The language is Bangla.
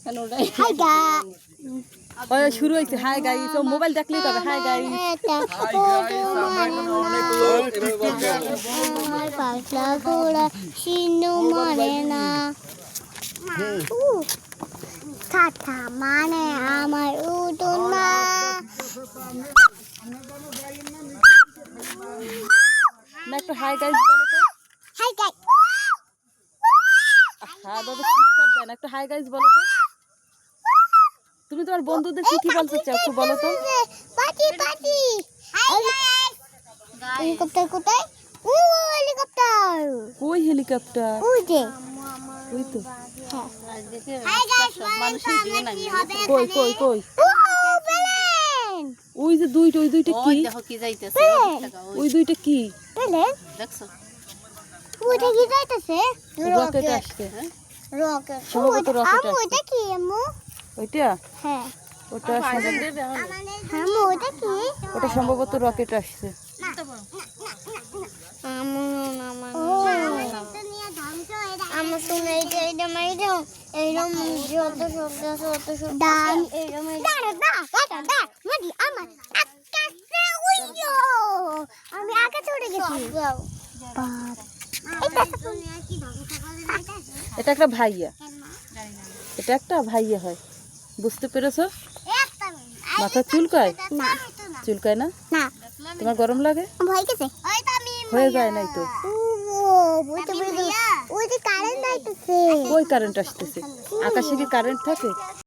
হাই গাইস ওই শুরু হয়েছে হাই গাইস ও মোবাইল দেখলেই তবে হাই গাইস আমার পাগলা ঘোড়া সিনু মরে না ঠাঠা মানে আমার উঠুন না না একটু হাই গাইস বলো তো হাই গাইস হ্যাঁ দাদা চিৎকার দেন একটু হাই গাইস বলো তো তুমি তোমার বন্ধুদের কি কি বলতে চাও একটু বলো তো পাটি পাটি হাই গাইস হেলিকপ্টার কোথায় ও হেলিকপ্টার কই হেলিকপ্টার ওই যে ওই তো হাই গাইস মানুষের দিয়ে না কই কই কই ও প্লেন ওই যে দুইটা ওই দুইটা কি দেখো কি যাইতেছে ওই দুইটা কি প্লেন দেখছো ওটা কি যাইতেছে রকেট আসছে রকেট সম্ভবত রকেট আম্মু আসছে এটা কি আম্মু ওইটা হ্যাঁ ওটা আম্মু এটা কি ওটা সম্ভবত রকেট আসছে আম্মু আম্মু শুনে এইটা মাইরো এইরকম যত শব্দ ডান এইরকম দা মাদি আমার আকাশে উইয়ো আমি আকাশে উড়ে গেছি এটা একটা ভাইয়া এটা একটা ভাইয়া হয় বুঝতে পেরেছো মাথা চুলকায় না চুলকায় না না তোমার গরম লাগে ভয় গেছে হয়ে যায় নাই তো ওই যে কারেন্ট আইতেছে কই কারেন্ট আসতেছে আকাশে কি কারেন্ট থাকে